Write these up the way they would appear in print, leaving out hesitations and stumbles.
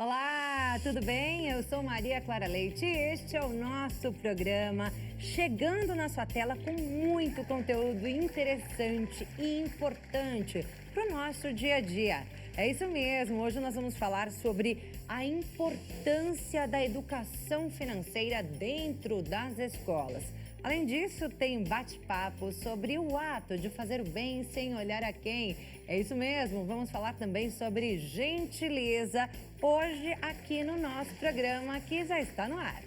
Olá, tudo bem? Eu sou Maria Clara Leite e este é o nosso programa chegando na sua tela com muito conteúdo interessante e importante para o nosso dia a dia. É isso mesmo, hoje nós vamos falar sobre a importância da educação financeira dentro das escolas. Além disso, tem bate-papo sobre o ato de fazer o bem sem olhar a quem. É isso mesmo, vamos falar também sobre gentileza hoje aqui no nosso programa que já está no ar.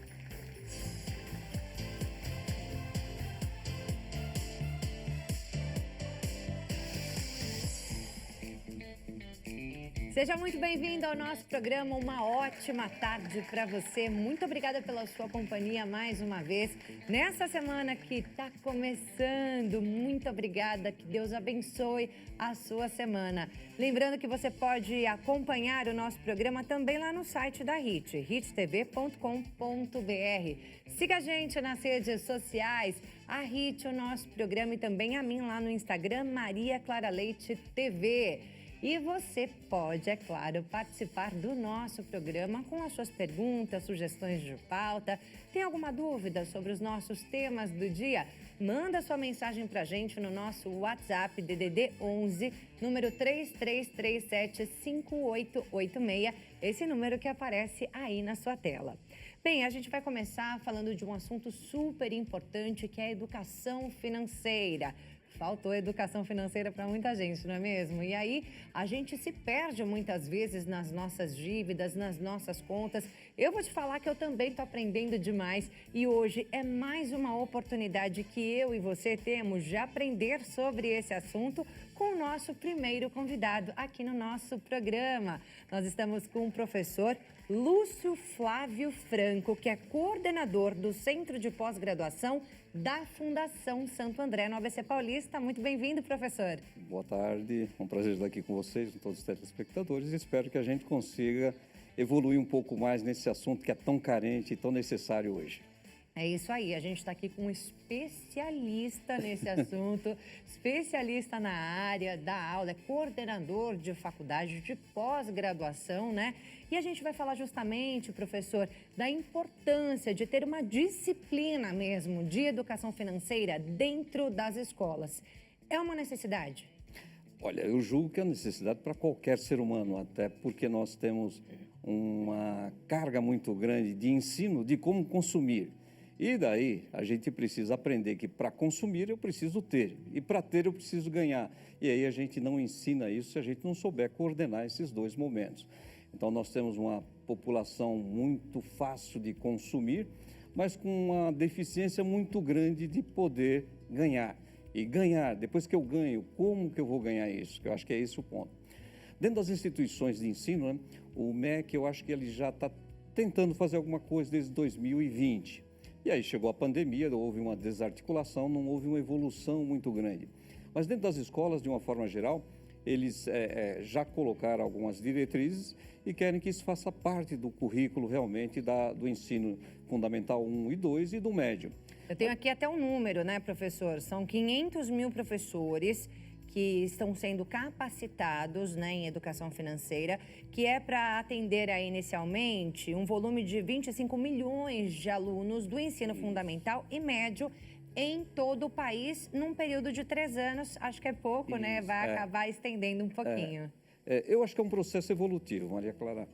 Seja muito bem-vindo ao nosso programa, uma ótima tarde para você. Muito obrigada pela sua companhia mais uma vez. Nessa semana que está começando, muito obrigada, que Deus abençoe a sua semana. Lembrando que você pode acompanhar o nosso programa também lá no site da HIT, hittv.com.br. Siga a gente nas redes sociais, a HIT, o nosso programa e também a mim lá no Instagram, Maria Clara Leite TV. E você pode, é claro, participar do nosso programa com as suas perguntas, sugestões de pauta. Tem alguma dúvida sobre os nossos temas do dia? Manda sua mensagem para a gente no nosso WhatsApp DDD 11, número 33375886, esse número que aparece aí na sua tela. Bem, a gente vai começar falando de um assunto super importante que é a educação financeira. Faltou educação financeira para muita gente, não é mesmo? E aí a gente se perde muitas vezes nas nossas dívidas, nas nossas contas. Eu vou te falar que eu também estou aprendendo demais e hoje é mais uma oportunidade que eu e você temos de aprender sobre esse assunto com o nosso primeiro convidado aqui no nosso programa. Nós estamos com o professor Lúcio Flávio Franco, que é coordenador do Centro de Pós-Graduação da Fundação Santo André, no ABC Paulista. Muito bem-vindo, professor. Boa tarde, é um prazer estar aqui com vocês, com todos os telespectadores, e espero que a gente consiga evoluir um pouco mais nesse assunto que é tão carente e tão necessário hoje. É isso aí, a gente está aqui com um especialista nesse assunto, especialista na área da aula, é coordenador de faculdade de pós-graduação, né? E a gente vai falar justamente, professor, da importância de ter uma disciplina mesmo de educação financeira dentro das escolas. É uma necessidade? Olha, eu julgo que é uma necessidade para qualquer ser humano, até porque nós temos uma carga muito grande de ensino de como consumir. E daí a gente precisa aprender que para consumir eu preciso ter e para ter eu preciso ganhar. E aí a gente não ensina isso se a gente não souber coordenar esses dois momentos. Então nós temos uma população muito fácil de consumir, mas com uma deficiência muito grande de poder ganhar. E ganhar, depois que eu ganho, como que eu vou ganhar isso? Que eu acho que é esse o ponto. Dentro das instituições de ensino, né, o MEC, eu acho que ele já está tentando fazer alguma coisa desde 2020. E aí chegou a pandemia, houve uma desarticulação, não houve uma evolução muito grande. Mas dentro das escolas, de uma forma geral, eles já colocaram algumas diretrizes e querem que isso faça parte do currículo realmente do ensino fundamental 1 e 2 e do médio. Eu tenho aqui até um número, né, professor? São 500 mil professores que estão sendo capacitados, né, em educação financeira, que é para atender aí, inicialmente um volume de 25 milhões de alunos do ensino fundamental e médio em todo o país, num período de 3 anos. Acho que é pouco, isso, né? Vai acabar estendendo um pouquinho. Eu acho que é um processo evolutivo, Maria Clara.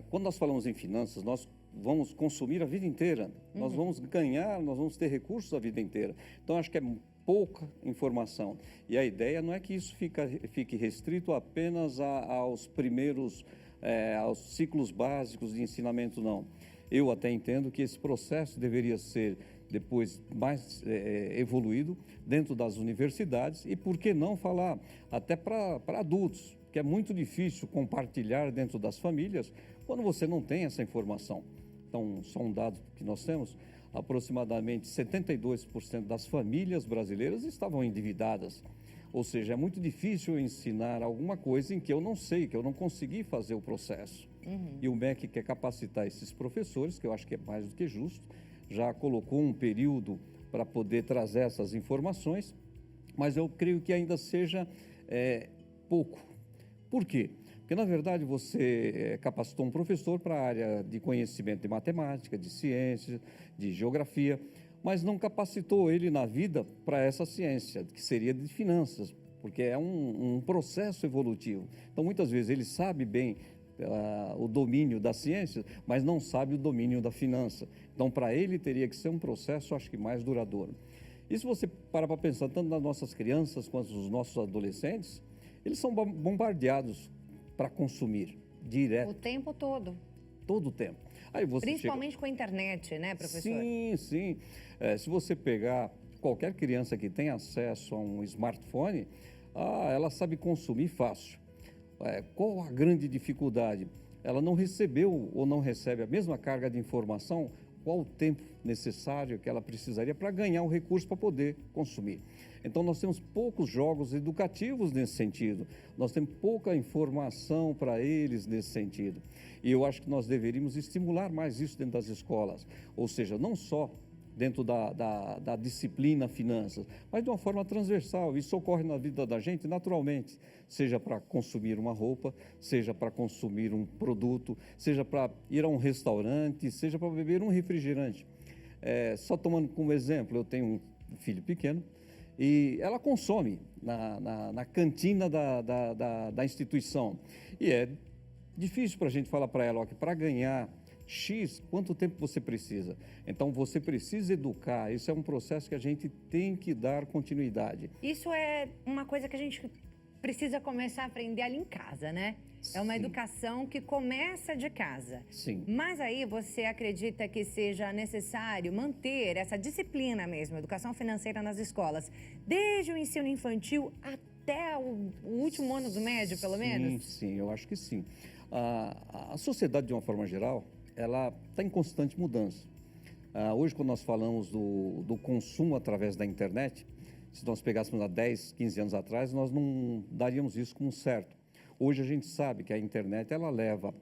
Quando nós falamos em finanças, nós vamos consumir a vida inteira, nós vamos ganhar, nós vamos ter recursos a vida inteira. Então, acho que é pouca informação. E a ideia não é que isso fique restrito apenas aos primeiros, aos ciclos básicos de ensinamento, não. Eu até entendo que esse processo deveria ser depois mais evoluído dentro das universidades e, por que não falar, até para adultos, que é muito difícil compartilhar dentro das famílias quando você não tem essa informação. Então, só um dado que nós temos, aproximadamente 72% das famílias brasileiras estavam endividadas. Ou seja, é muito difícil ensinar alguma coisa em que eu não sei, que eu não consegui fazer o processo. E o MEC quer capacitar esses professores, que eu acho que é mais do que justo, já colocou um período para poder trazer essas informações, mas eu creio que ainda seja pouco. Por quê? Porque, na verdade, você capacitou um professor para a área de conhecimento de matemática, de ciência, de geografia, mas não capacitou ele na vida para essa ciência, que seria de finanças, porque é um processo evolutivo. Então, muitas vezes, ele sabe bem o domínio da ciência, mas não sabe o domínio da finança. Então, para ele, teria que ser um processo, acho que mais duradouro. E se você parar para pensar, tanto nas nossas crianças quanto nos nossos adolescentes, eles são bombardeados para consumir direto. O tempo todo. Todo o tempo. Aí você Principalmente com a internet, né, professor? Sim, sim. Se você pegar qualquer criança que tem acesso a um smartphone, ela sabe consumir fácil. Qual a grande dificuldade? Ela não recebeu ou não recebe a mesma carga de informação. Qual o tempo necessário que ela precisaria para ganhar o recurso para poder consumir? Então, nós temos poucos jogos educativos nesse sentido, nós temos pouca informação para eles nesse sentido. E eu acho que nós deveríamos estimular mais isso dentro das escolas, ou seja, não só dentro da disciplina finanças, mas de uma forma transversal. Isso ocorre na vida da gente naturalmente, seja para consumir uma roupa, seja para consumir um produto, seja para ir a um restaurante, seja para beber um refrigerante. Só tomando como exemplo, eu tenho um filho pequeno e ela consome na cantina da instituição. E é difícil para a gente falar para ela que para ganhar X, quanto tempo você precisa? Então, você precisa educar. Isso é um processo que a gente tem que dar continuidade. Isso é uma coisa que a gente precisa começar a aprender ali em casa, né? É uma educação que começa de casa. Sim. Mas aí você acredita que seja necessário manter essa disciplina mesmo, educação financeira nas escolas, desde o ensino infantil até o último ano do médio, pelo menos? Sim, eu acho que sim. A sociedade, de uma forma geral, ela está em constante mudança. Hoje, quando nós falamos do consumo através da internet, se nós pegássemos há 10, 15 anos atrás, nós não daríamos isso como certo. Hoje a gente sabe que a internet ela leva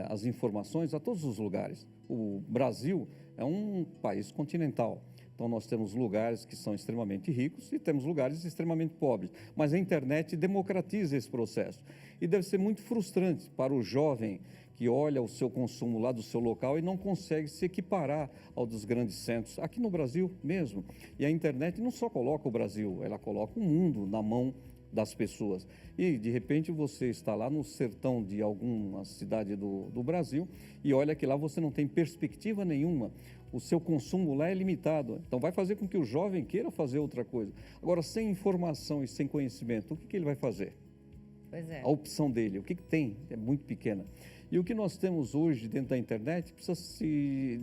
as informações a todos os lugares. O Brasil é um país continental, então nós temos lugares que são extremamente ricos e temos lugares extremamente pobres. Mas a internet democratiza esse processo e deve ser muito frustrante para o jovem que olha o seu consumo lá do seu local e não consegue se equiparar ao dos grandes centros, aqui no Brasil mesmo. E a internet não só coloca o Brasil, ela coloca o mundo na mão das pessoas. E, de repente, você está lá no sertão de alguma cidade do Brasil e olha que lá você não tem perspectiva nenhuma. O seu consumo lá é limitado. Então, vai fazer com que o jovem queira fazer outra coisa. Agora, sem informação e sem conhecimento, o que ele vai fazer? Pois é. A opção dele, o que tem? É muito pequena. E o que nós temos hoje dentro da internet precisa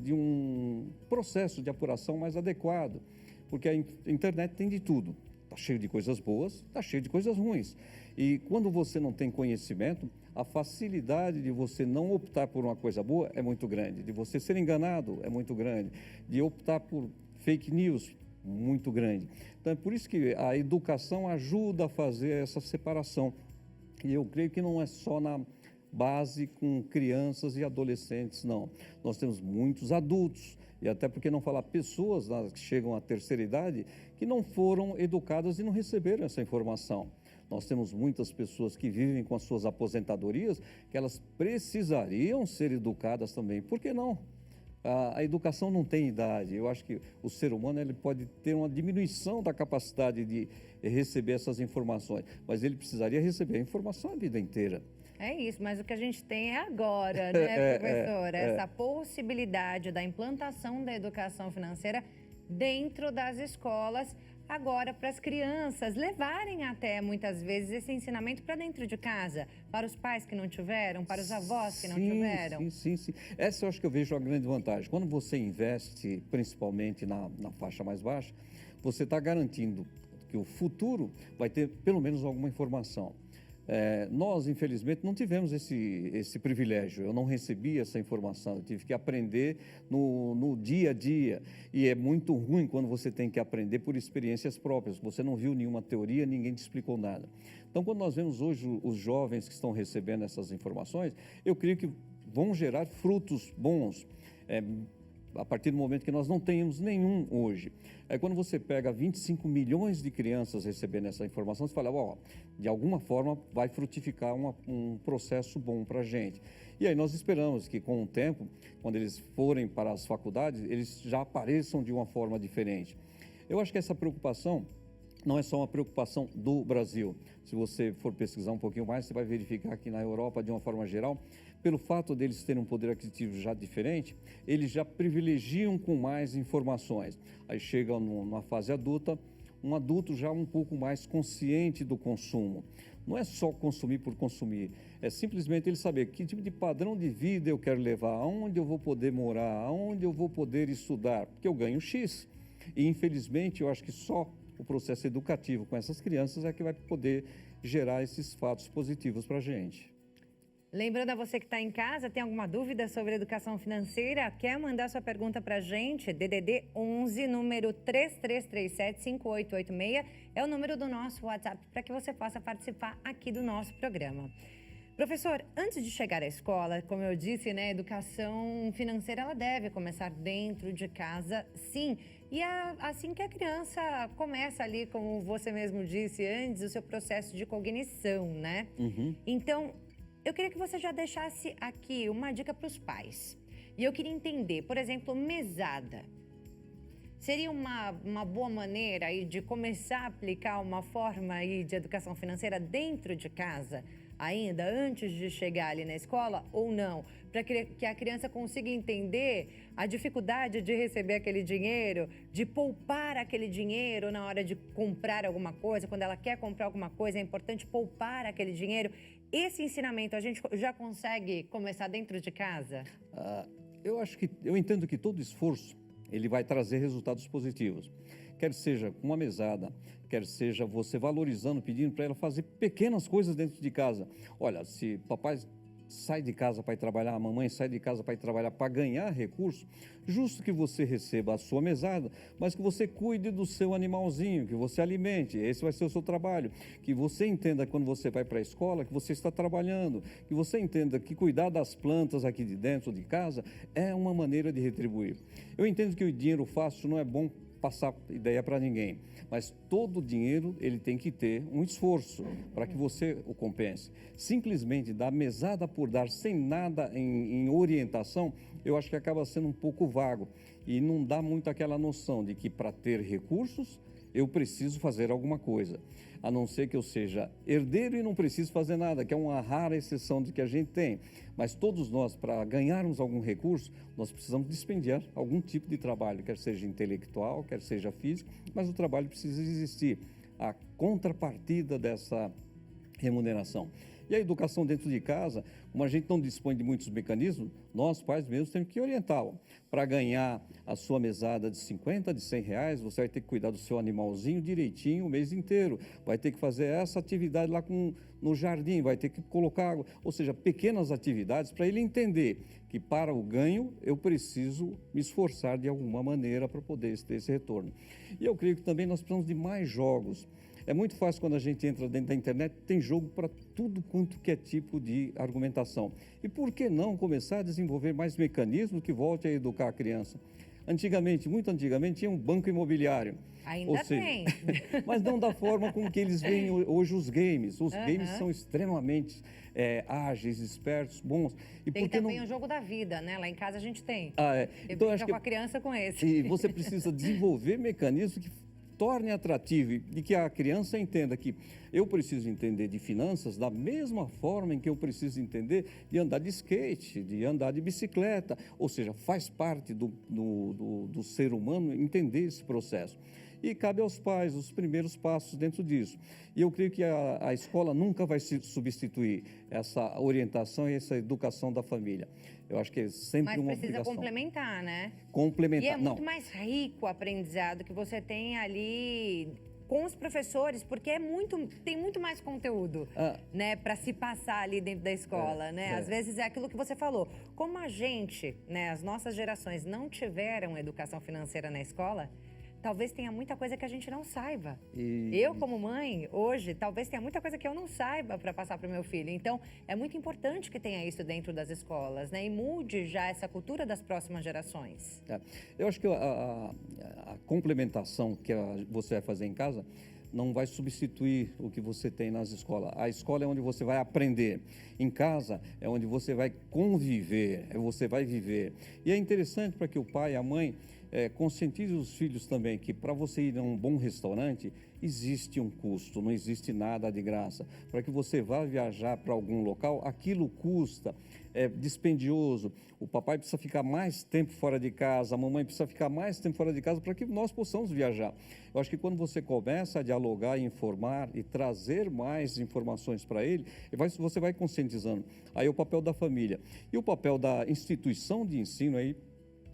de um processo de apuração mais adequado, porque a internet tem de tudo. Está cheio de coisas boas, está cheio de coisas ruins. E quando você não tem conhecimento, a facilidade de você não optar por uma coisa boa é muito grande, de você ser enganado é muito grande, de optar por fake news muito grande. Então é por isso que a educação ajuda a fazer essa separação. E eu creio que não é só na base com crianças e adolescentes, não. Nós temos muitos adultos, e até porque não falar pessoas que chegam à terceira idade, que não foram educadas e não receberam essa informação. Nós temos muitas pessoas que vivem com as suas aposentadorias, que elas precisariam ser educadas também. Por que não? A educação não tem idade. Eu acho que o ser humano ele pode ter uma diminuição da capacidade de receber essas informações, mas ele precisaria receber a informação a vida inteira. É isso, mas o que a gente tem é agora, né, professor? Essa possibilidade da implantação da educação financeira dentro das escolas, agora para as crianças levarem até, muitas vezes, esse ensinamento para dentro de casa, para os pais que não tiveram, para os avós que não tiveram. Sim. Essa eu acho que eu vejo a grande vantagem. Quando você investe, principalmente na faixa mais baixa, você está garantindo que o futuro vai ter pelo menos alguma informação. Nós, infelizmente, não tivemos esse privilégio. Eu não recebi essa informação, eu tive que aprender no dia a dia. E é muito ruim quando você tem que aprender por experiências próprias. Você não viu nenhuma teoria, ninguém te explicou nada. Então, quando nós vemos hoje os jovens que estão recebendo essas informações, eu creio que vão gerar frutos bons. a partir do momento que nós não tenhamos nenhum hoje. Aí quando você pega 25 milhões de crianças recebendo essa informação, você fala, ó, de alguma forma vai frutificar um processo bom para a gente. E aí nós esperamos que com o tempo, quando eles forem para as faculdades, eles já apareçam de uma forma diferente. Eu acho que essa preocupação não é só uma preocupação do Brasil. Se você for pesquisar um pouquinho mais, você vai verificar que na Europa, de uma forma geral, pelo fato deles terem um poder aquisitivo já diferente, eles já privilegiam com mais informações. Aí chega numa fase adulta, um adulto já um pouco mais consciente do consumo. Não é só consumir por consumir, é simplesmente ele saber que tipo de padrão de vida eu quero levar, aonde eu vou poder morar, aonde eu vou poder estudar, porque eu ganho X. E infelizmente eu acho que só o processo educativo com essas crianças é que vai poder gerar esses fatos positivos para a gente. Lembrando a você que está em casa, tem alguma dúvida sobre educação financeira? Quer mandar sua pergunta para a gente? DDD 11, número 3337-5886, é o número do nosso WhatsApp para que você possa participar aqui do nosso programa. Professor, antes de chegar à escola, como eu disse, né, a educação financeira ela deve começar dentro de casa, sim. E assim que a criança começa ali, como você mesmo disse antes, o seu processo de cognição, né? Então, eu queria que você já deixasse aqui uma dica para os pais. E eu queria entender, por exemplo, mesada. Seria uma boa maneira aí de começar a aplicar uma forma aí de educação financeira dentro de casa, ainda antes de chegar ali na escola, ou não? Para que a criança consiga entender a dificuldade de receber aquele dinheiro, de poupar aquele dinheiro na hora de comprar alguma coisa, quando ela quer comprar alguma coisa, é importante poupar aquele dinheiro. Esse ensinamento a gente já consegue começar dentro de casa? Eu entendo que todo esforço ele vai trazer resultados positivos. Quer seja com uma mesada, quer seja você valorizando, pedindo para ela fazer pequenas coisas dentro de casa. Olha, se papai sai de casa para ir trabalhar, a mamãe sai de casa para ir trabalhar para ganhar recurso, justo que você receba a sua mesada, mas que você cuide do seu animalzinho, que você alimente, esse vai ser o seu trabalho. Que você entenda quando você vai para a escola que você está trabalhando, que você entenda que cuidar das plantas aqui de dentro de casa é uma maneira de retribuir. Eu entendo que o dinheiro fácil não é bom passar ideia para ninguém, mas todo dinheiro ele tem que ter um esforço para que você o compense. Simplesmente dar mesada por dar sem nada em orientação, eu acho que acaba sendo um pouco vago e não dá muito aquela noção de que para ter recursos eu preciso fazer alguma coisa, a não ser que eu seja herdeiro e não preciso fazer nada, que é uma rara exceção de que a gente tem. Mas todos nós, para ganharmos algum recurso, nós precisamos dispendiar algum tipo de trabalho, quer seja intelectual, quer seja físico, mas o trabalho precisa existir. A contrapartida dessa remuneração. E a educação dentro de casa, como a gente não dispõe de muitos mecanismos, nós pais mesmos temos que orientá-lo. Para ganhar a sua mesada de 50, de 100 reais, você vai ter que cuidar do seu animalzinho direitinho o mês inteiro. Vai ter que fazer essa atividade lá no jardim, vai ter que colocar água. Ou seja, pequenas atividades para ele entender que para o ganho eu preciso me esforçar de alguma maneira para poder ter esse retorno. E eu creio que também nós precisamos de mais jogos. É muito fácil quando a gente entra dentro da internet, tem jogo para tudo quanto que é tipo de argumentação. E por que não começar a desenvolver mais mecanismos que volte a educar a criança? Antigamente, muito antigamente, tinha um banco imobiliário. Ainda tem. Mas não da forma como que eles veem hoje os games. Os games são extremamente ágeis, espertos, bons. E tem também o jogo da vida, né? Lá em casa a gente tem. Então, acho que com a criança com esse. E você precisa desenvolver mecanismos que torne atrativo e que a criança entenda que eu preciso entender de finanças da mesma forma em que eu preciso entender de andar de skate, de andar de bicicleta. Ou seja, faz parte do ser humano entender esse processo. E cabe aos pais os primeiros passos dentro disso. E eu creio que a escola nunca vai se substituir essa orientação e essa educação da família. Eu acho que é sempre uma obrigação. Mas precisa complementar, né? Complementar, e é muito mais rico o aprendizado que você tem ali com os professores, porque tem muito mais conteúdo, né, para se passar ali dentro da escola, né? Às vezes é aquilo que você falou. Como a gente, né, as nossas gerações não tiveram educação financeira na escola, talvez tenha muita coisa que a gente não saiba. E Eu, como mãe, hoje, talvez tenha muita coisa que eu não saiba para passar para o meu filho. Então, é muito importante que tenha isso dentro das escolas, né? E mude já essa cultura das próximas gerações. eu acho que a complementação que você vai fazer em casa não vai substituir o que você tem nas escolas. A escola é onde você vai aprender. Em casa é onde você vai conviver, você vai viver. E é interessante para que o pai e a mãe conscientize os filhos também que para você ir a um bom restaurante existe um custo, não existe nada de graça. Para que você vá viajar para algum local, aquilo custa, é dispendioso. O papai precisa ficar mais tempo fora de casa, a mamãe precisa ficar mais tempo fora de casa para que nós possamos viajar. Eu acho que quando você começa a dialogar, informar e trazer mais informações para ele, você vai conscientizando. Aí o papel da família. E o papel da instituição de ensino aí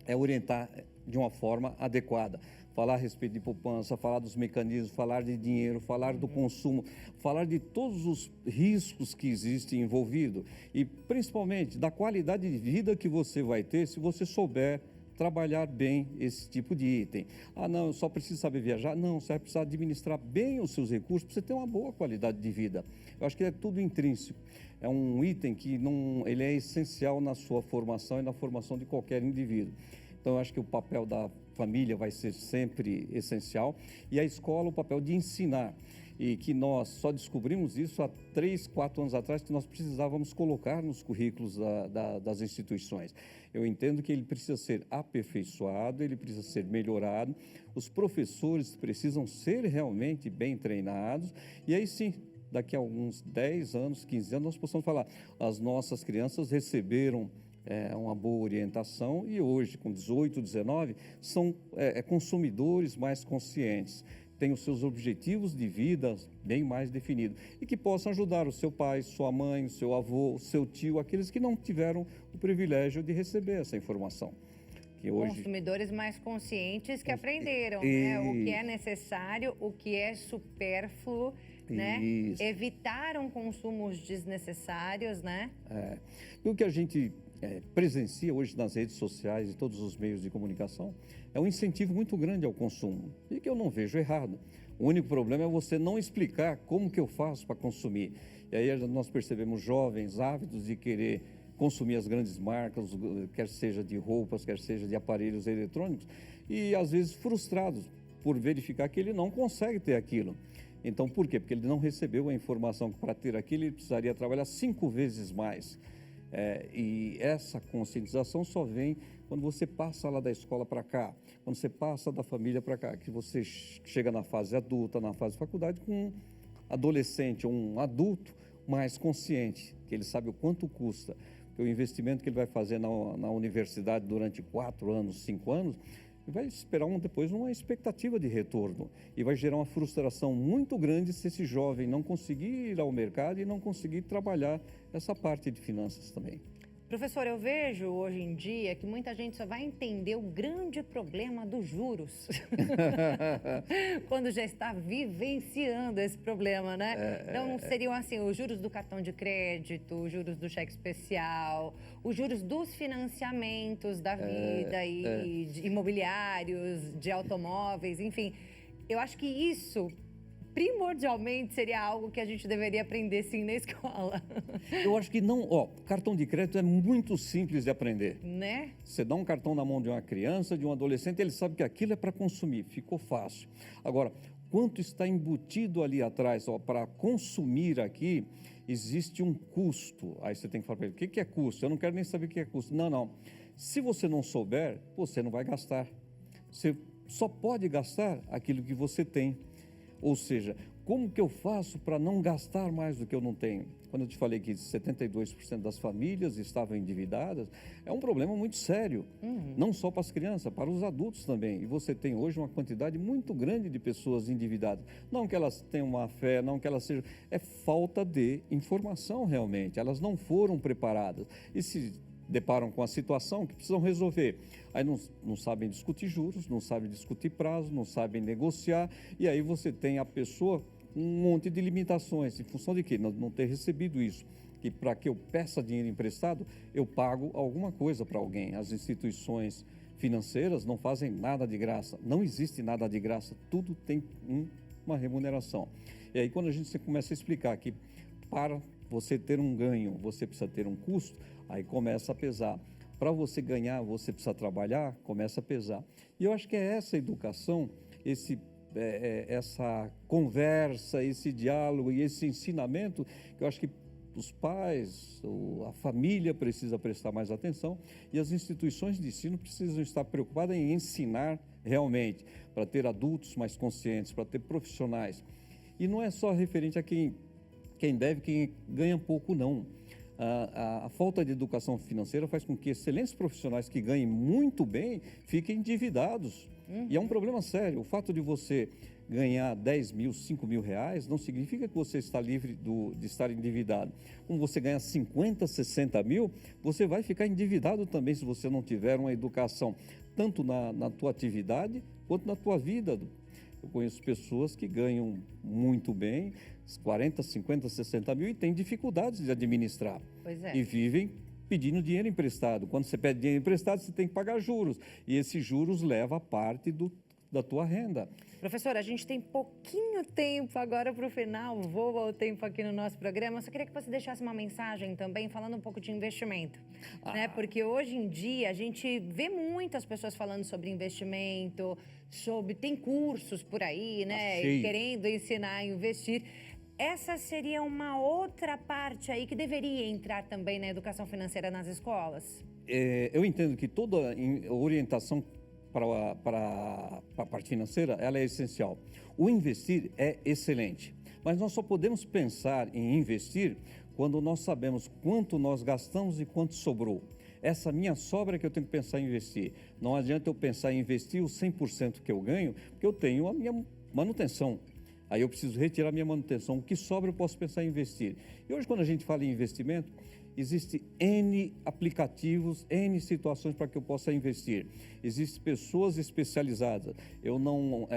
é orientar de uma forma adequada. Falar a respeito de poupança, falar dos mecanismos, falar de dinheiro, falar do consumo, falar de todos os riscos que existem envolvidos e principalmente da qualidade de vida que você vai ter se você souber trabalhar bem esse tipo de item. Ah, não, eu só preciso saber viajar. Não, você vai precisar administrar bem os seus recursos para você ter uma boa qualidade de vida. Eu acho que é tudo intrínseco. É um item que ele é essencial na sua formação e na formação de qualquer indivíduo. Então, eu acho que o papel da família vai ser sempre essencial e a escola, o papel de ensinar. E que nós só descobrimos isso há 3, 4 anos atrás, que nós precisávamos colocar nos currículos das instituições. Eu entendo que ele precisa ser aperfeiçoado, ele precisa ser melhorado, os professores precisam ser realmente bem treinados e aí sim, daqui a alguns 10 anos, 15 anos, nós possamos falar, as nossas crianças receberam uma boa orientação e hoje, com 18, 19, são consumidores mais conscientes, têm os seus objetivos de vida bem mais definidos e que possam ajudar o seu pai, sua mãe, o seu avô, o seu tio, aqueles que não tiveram o privilégio de receber essa informação. Que hoje... Consumidores mais conscientes que aprenderam, né? O que é necessário, o que é supérfluo, né? Evitaram consumos desnecessários, né? E o que a gente presencia hoje nas redes sociais e todos os meios de comunicação é um incentivo muito grande ao consumo e que eu não vejo errado. O único problema é você não explicar como que eu faço para consumir. E aí nós percebemos jovens ávidos de querer consumir as grandes marcas, quer seja de roupas, quer seja de aparelhos eletrônicos, e às vezes frustrados por verificar que ele não consegue ter aquilo. Então, por quê? Porque ele não recebeu a informação que para ter aquilo ele precisaria trabalhar 5 vezes mais. E essa conscientização só vem quando você passa lá da escola para cá, quando você passa da família para cá, que você chega na fase adulta, na fase de faculdade, com um adolescente, um adulto mais consciente, que ele sabe o quanto custa. Porque o investimento que ele vai fazer na universidade durante 4 anos, 5 anos, ele vai esperar depois uma expectativa de retorno e vai gerar uma frustração muito grande se esse jovem não conseguir ir ao mercado e não conseguir trabalhar essa parte de finanças também. Professor, eu vejo hoje em dia que muita gente só vai entender o grande problema dos juros quando já está vivenciando esse problema, né? Então, seriam assim, os juros do cartão de crédito, os juros do cheque especial, os juros dos financiamentos da vida e de imobiliários, de automóveis, enfim. Eu acho que isso primordialmente seria algo que a gente deveria aprender sim na escola. Eu acho que não, cartão de crédito é muito simples de aprender. Né? Você dá um cartão na mão de uma criança, de um adolescente, ele sabe que aquilo é para consumir, ficou fácil. Agora, quanto está embutido ali atrás, para consumir aqui, existe um custo. Aí você tem que falar para ele, o que é custo? Eu não quero nem saber o que é custo. Não. Se você não souber, você não vai gastar. Você só pode gastar aquilo que você tem. Ou seja, como que eu faço para não gastar mais do que eu não tenho? Quando eu te falei que 72% das famílias estavam endividadas, é um problema muito sério, não só para as crianças, para os adultos também. E você tem hoje uma quantidade muito grande de pessoas endividadas. Não que elas tenham má fé, não que elas sejam... É falta de informação realmente, elas não foram preparadas. E se deparam com a situação que precisam resolver. Aí não sabem discutir juros, não sabem discutir prazo, não sabem negociar, e aí você tem a pessoa um monte de limitações, em função de quê? Não ter recebido isso. que para que eu peça dinheiro emprestado, eu pago alguma coisa para alguém. As instituições financeiras não fazem nada de graça. Não existe nada de graça. Tudo tem uma remuneração. E aí, quando a gente começa a explicar que para você ter um ganho, você precisa ter um custo, aí começa a pesar. Para você ganhar, você precisa trabalhar, começa a pesar. E eu acho que é essa educação, essa conversa, esse diálogo e esse ensinamento que eu acho que os pais, a família precisa prestar mais atenção e as instituições de ensino precisam estar preocupadas em ensinar realmente, para ter adultos mais conscientes, para ter profissionais. E não é só referente a quem deve, quem ganha pouco, não. A falta de educação financeira faz com que excelentes profissionais que ganhem muito bem fiquem endividados. E é um problema sério. O fato de você ganhar 10 mil, 5 mil reais não significa que você está livre de estar endividado. Como você ganha 50, 60 mil, você vai ficar endividado também se você não tiver uma educação, tanto na tua atividade quanto na tua vida. Eu conheço pessoas que ganham muito bem, 40, 50, 60 mil e têm dificuldades de administrar. Pois é. E vivem pedindo dinheiro emprestado. Quando você pede dinheiro emprestado, você tem que pagar juros. E esses juros levam parte da tua renda. Professor, a gente tem pouquinho tempo agora para o final, voa o tempo aqui no nosso programa. Eu só queria que você deixasse uma mensagem também, falando um pouco de investimento, né? Porque hoje em dia a gente vê muitas pessoas falando sobre investimento, tem cursos por aí, né? Querendo ensinar a investir. Essa seria uma outra parte aí que deveria entrar também na educação financeira nas escolas? Eu entendo que toda orientação para a parte financeira, ela é essencial. O investir é excelente, mas nós só podemos pensar em investir quando nós sabemos quanto nós gastamos e quanto sobrou. Essa minha sobra que eu tenho que pensar em investir. Não adianta eu pensar em investir os 100% que eu ganho, porque eu tenho a minha manutenção. Aí eu preciso retirar a minha manutenção. O que sobra eu posso pensar em investir. E hoje, quando a gente fala em investimento, existem N aplicativos, N situações para que eu possa investir. Existem pessoas especializadas. Eu não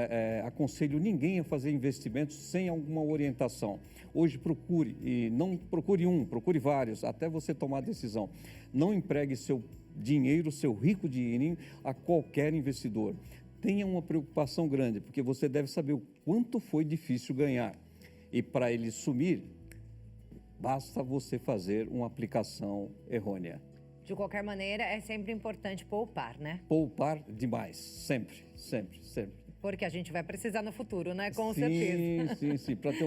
aconselho ninguém a fazer investimentos sem alguma orientação. Hoje procure, e não procure procure vários, até você tomar a decisão. Não empregue seu dinheiro, seu rico dinheirinho a qualquer investidor. Tenha uma preocupação grande, porque você deve saber o quanto foi difícil ganhar. E para ele sumir, basta você fazer uma aplicação errônea. De qualquer maneira, é sempre importante poupar, né? Poupar demais, sempre, sempre, sempre. Porque a gente vai precisar no futuro, né? Com certeza. Sim, para ter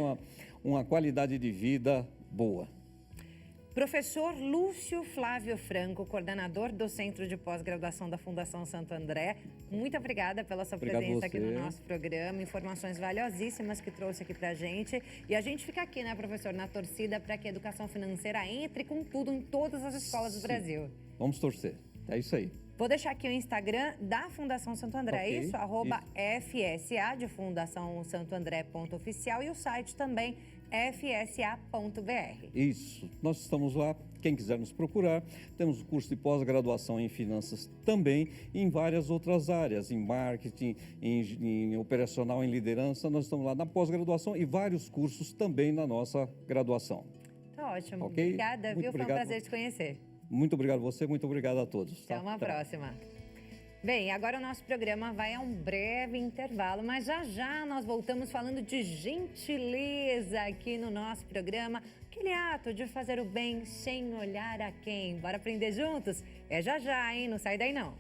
uma qualidade de vida boa. Professor Lúcio Flávio Franco, coordenador do Centro de Pós-Graduação da Fundação Santo André, muito obrigada pela sua presença aqui no nosso programa, informações valiosíssimas que trouxe aqui pra gente. E a gente fica aqui, né, professor, na torcida para que a educação financeira entre com tudo em todas as escolas do Brasil. Vamos torcer, é isso aí. Vou deixar aqui o Instagram da Fundação Santo André, okay, isso? @FSA, de Fundação Santo André.oficial, e o site também, fsa.br. Isso, nós estamos lá, quem quiser nos procurar, temos o curso de pós-graduação em finanças também, e em várias outras áreas, em marketing, em operacional, em liderança, nós estamos lá na pós-graduação e vários cursos também na nossa graduação. Tá ótimo, okay? Obrigada, viu? Foi um prazer te conhecer. Muito obrigado a você, muito obrigado a todos. Até uma próxima. Bem, agora o nosso programa vai a um breve intervalo, mas já nós voltamos falando de gentileza aqui no nosso programa. Aquele ato de fazer o bem sem olhar a quem. Bora aprender juntos? É já, hein? Não sai daí não.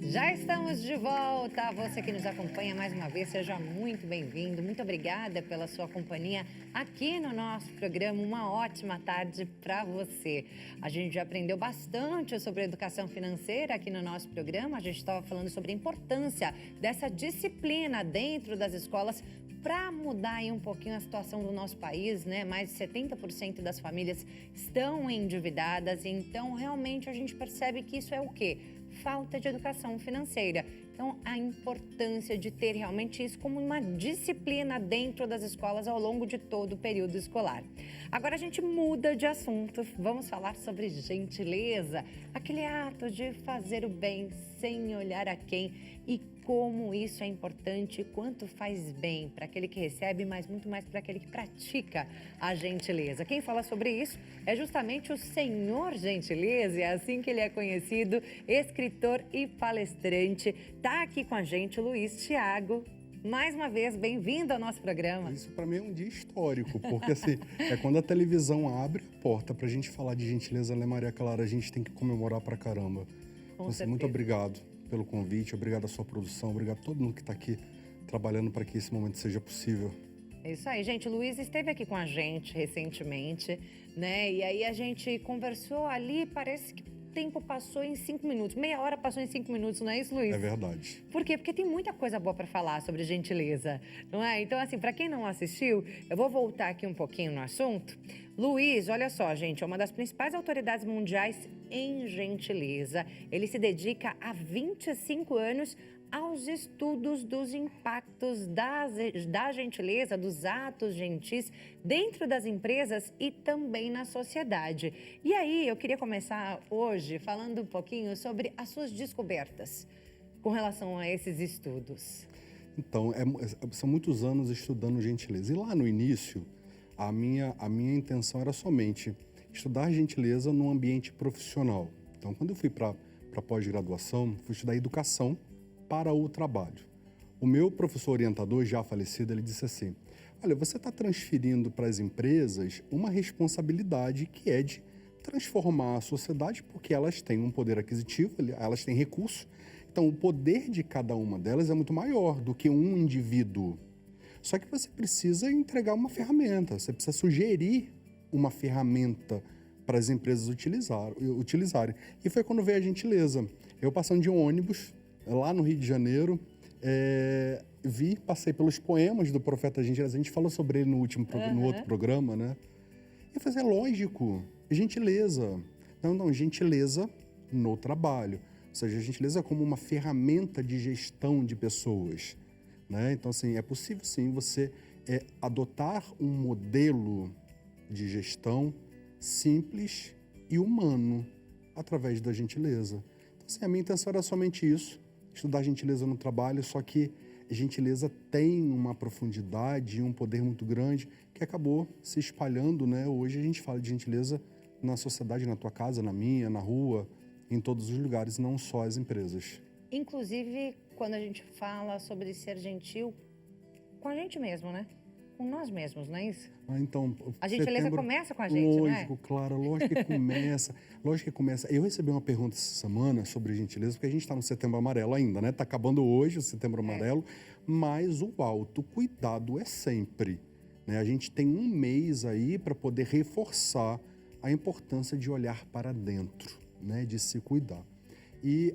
Já estamos de volta. Você que nos acompanha mais uma vez, seja muito bem-vindo. Muito obrigada pela sua companhia aqui no nosso programa. Uma ótima tarde para você. A gente já aprendeu bastante sobre educação financeira aqui no nosso programa. A gente estava falando sobre a importância dessa disciplina dentro das escolas para mudar aí um pouquinho a situação do nosso país, né? Mais de 70% das famílias estão endividadas. Então, realmente, a gente percebe que isso é o quê? Falta de educação financeira. Então, a importância de ter realmente isso como uma disciplina dentro das escolas ao longo de todo o período escolar. Agora a gente muda de assunto, vamos falar sobre gentileza, aquele ato de fazer o bem sem olhar a quem e como isso é importante e quanto faz bem para aquele que recebe, mas muito mais para aquele que pratica a gentileza. Quem fala sobre isso é justamente o Senhor Gentileza, é assim que ele é conhecido, escritor e palestrante. Está aqui com a gente o Luiz Thiago. Mais uma vez, bem-vindo ao nosso programa. Isso para mim é um dia histórico, porque assim, é quando a televisão abre a porta para a gente falar de gentileza, né, Maria Clara? A gente tem que comemorar pra caramba. Com certeza. Muito obrigado pelo convite, obrigado à sua produção, obrigado a todo mundo que está aqui trabalhando para que esse momento seja possível. É isso aí, gente. O Luiz esteve aqui com a gente recentemente, né? E aí a gente conversou ali, parece que o tempo passou em 5 minutos. Meia hora passou em 5 minutos, não é isso, Luiz? É verdade. Por quê? Porque tem muita coisa boa para falar sobre gentileza, não é? Então, assim, para quem não assistiu, eu vou voltar aqui um pouquinho no assunto. Luiz, olha só, gente, é uma das principais autoridades mundiais em gentileza. Ele se dedica há 25 anos aos estudos dos impactos da gentileza, dos atos gentis dentro das empresas e também na sociedade. E aí, eu queria começar hoje falando um pouquinho sobre as suas descobertas com relação a esses estudos. Então, são muitos anos estudando gentileza. E lá no início, a minha intenção era somente estudar gentileza no ambiente profissional. Então, quando eu fui para pós-graduação, fui estudar educação para o trabalho. O meu professor orientador, já falecido, ele disse assim: olha, você está transferindo para as empresas uma responsabilidade que é de transformar a sociedade, porque elas têm um poder aquisitivo, elas têm recursos. Então, o poder de cada uma delas é muito maior do que um indivíduo. Só que você precisa entregar uma ferramenta, você precisa sugerir uma ferramenta para as empresas utilizarem. E foi quando veio a gentileza. Eu passando de um ônibus, lá no Rio de Janeiro, passei pelos poemas do Profeta Gentileza. A gente falou sobre ele no outro programa, né? E eu falei, é lógico, gentileza. Não, gentileza no trabalho. Ou seja, a gentileza como uma ferramenta de gestão de pessoas, né? Então, assim, é possível, sim, você adotar um modelo de gestão simples e humano através da gentileza. Então, assim, a minha intenção era somente isso, estudar gentileza no trabalho, só que gentileza tem uma profundidade e um poder muito grande que acabou se espalhando, né? Hoje a gente fala de gentileza na sociedade, na tua casa, na minha, na rua, em todos os lugares, não só as empresas. Inclusive, quando a gente fala sobre ser gentil com a gente mesmo, né? Com nós mesmos, não é isso? Então, a gentileza começa com a gente, lógico, não é? Claro, lógico que começa. Lógico que começa. Eu recebi uma pergunta essa semana sobre gentileza, porque a gente está no Setembro Amarelo ainda, né? Está acabando hoje o Setembro Amarelo, mas o autocuidado é sempre, né? A gente tem um mês aí para poder reforçar a importância de olhar para dentro, né? De se cuidar. E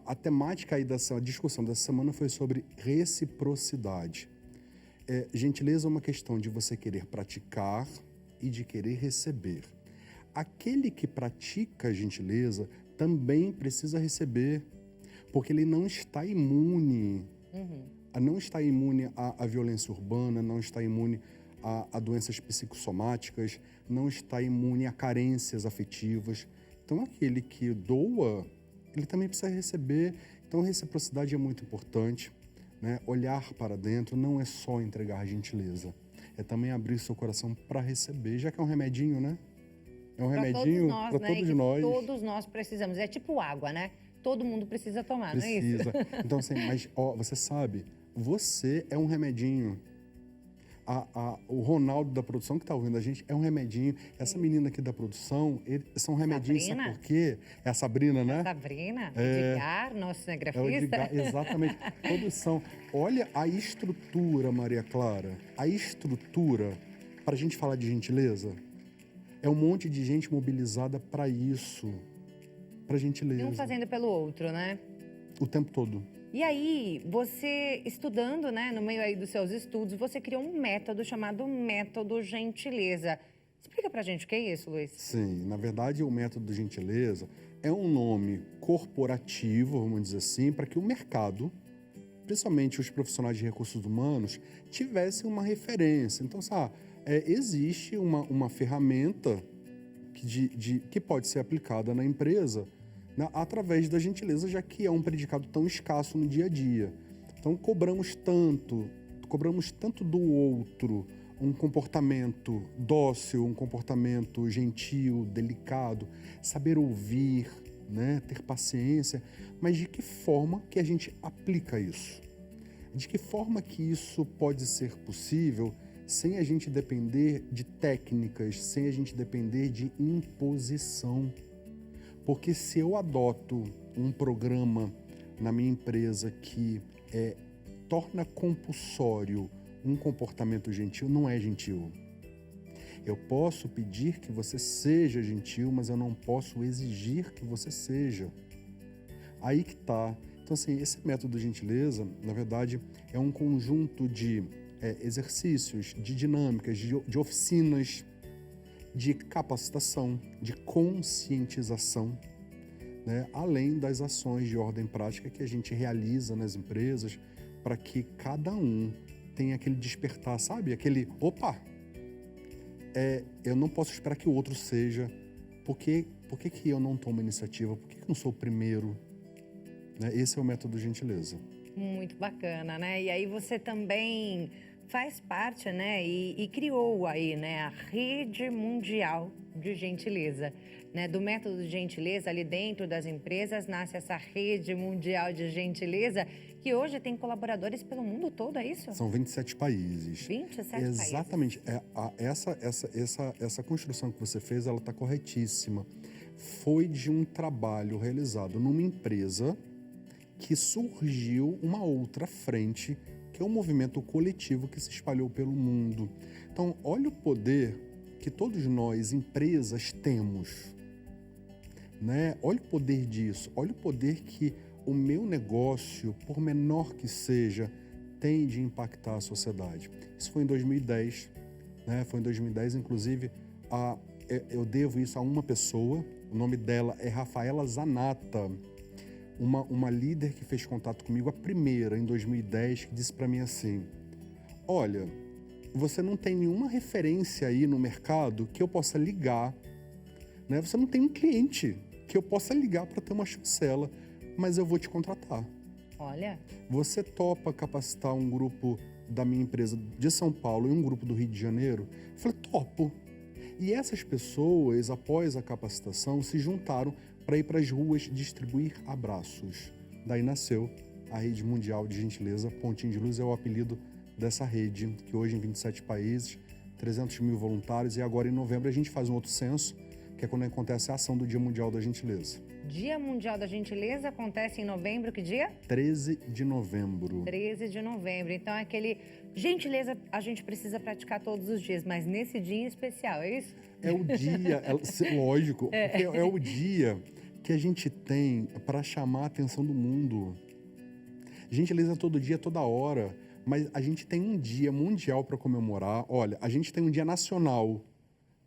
a temática aí a discussão dessa semana foi sobre reciprocidade. Gentileza é uma questão de você querer praticar e de querer receber. Aquele que pratica a gentileza também precisa receber, porque ele não está imune, não está imune à violência urbana, não está imune a doenças psicossomáticas, não está imune a carências afetivas. Então, aquele que doa, ele também precisa receber. Então, a reciprocidade é muito importante, né? Olhar para dentro não é só entregar gentileza, é também abrir seu coração para receber, já que é um remedinho, né? É um remedinho para todos nós. Todos nós precisamos. É tipo água, né? Todo mundo precisa tomar, não é isso? Precisa. Então, assim, mas você sabe, você é um remedinho. O Ronaldo da produção que está ouvindo a gente é um remedinho. Essa menina aqui da produção, são remedinhos, Sabrina? Sabe por quê? É a Sabrina, né? Sabrina, Edgar, nosso É o cinegrafista. Edgar, exatamente. Todos são. Olha a estrutura, Maria Clara. A estrutura, para a gente falar de gentileza, é um monte de gente mobilizada para isso, para gentileza. Um fazendo pelo outro, né? O tempo todo. E aí, você estudando, né, no meio aí dos seus estudos, você criou um método chamado Método Gentileza. Explica pra gente o que é isso, Luiz? Sim, na verdade, o método gentileza é um nome corporativo, vamos dizer assim, para que o mercado, principalmente os profissionais de recursos humanos, tivessem uma referência. Então, sabe, existe uma ferramenta que pode ser aplicada na empresa, né, através da gentileza, já que é um predicado tão escasso no dia a dia. Então, cobramos tanto do outro um comportamento dócil, um comportamento gentil, delicado, saber ouvir, né, ter paciência, mas de que forma que a gente aplica isso? De que forma que isso pode ser possível sem a gente depender de técnicas, sem a gente depender de imposição? Porque se eu adoto um programa na minha empresa que torna compulsório um comportamento gentil, não é gentil. Eu posso pedir que você seja gentil, mas eu não posso exigir que você seja. Aí que tá. Então, assim, esse método de gentileza, na verdade, é um conjunto de exercícios, de dinâmicas, de oficinas, de capacitação, de conscientização, né? Além das ações de ordem prática que a gente realiza nas empresas para que cada um tenha aquele despertar, sabe? Aquele, opa, eu não posso esperar que o outro seja. Por que eu não tomo iniciativa? Por que eu não sou o primeiro? Né? Esse é o método gentileza. Muito bacana, né? E aí você também faz parte, né? E criou aí, né? A Rede Mundial de Gentileza, né? Do método de gentileza, ali dentro das empresas, nasce essa Rede Mundial de Gentileza, que hoje tem colaboradores pelo mundo todo, é isso? São 27 países. 27 Exatamente. países. Essa construção que você fez, ela está corretíssima. Foi de um trabalho realizado numa empresa que surgiu uma outra frente, que é um movimento coletivo que se espalhou pelo mundo. Então, olha o poder que todos nós, empresas, temos, né? Olha o poder disso, olha o poder que o meu negócio, por menor que seja, tem de impactar a sociedade. Isso foi em 2010, né? Foi em 2010, inclusive, eu devo isso a uma pessoa, o nome dela é Rafaela Zanata, uma líder que fez contato comigo, a primeira, em 2010, que disse para mim assim, olha, você não tem nenhuma referência aí no mercado que eu possa ligar, né? Você não tem um cliente que eu possa ligar para ter uma chancela, mas eu vou te contratar. Olha. Você topa capacitar um grupo da minha empresa de São Paulo e um grupo do Rio de Janeiro? Eu falei, topo. E essas pessoas, após a capacitação, se juntaram para ir para as ruas distribuir abraços. Daí nasceu a Rede Mundial de Gentileza. Pontinho de Luz é o apelido dessa rede, que hoje em 27 países, 300 mil voluntários, e agora em novembro a gente faz um outro censo, que é quando acontece a ação do Dia Mundial da Gentileza. Dia Mundial da Gentileza acontece em novembro, que dia? 13 de novembro. 13 de novembro. Então, aquele gentileza a gente precisa praticar todos os dias, mas nesse dia em especial, é isso? É o dia, lógico, porque é o dia que a gente tem para chamar a atenção do mundo. Gentileza todo dia, toda hora, mas a gente tem um dia mundial para comemorar. Olha, a gente tem um dia nacional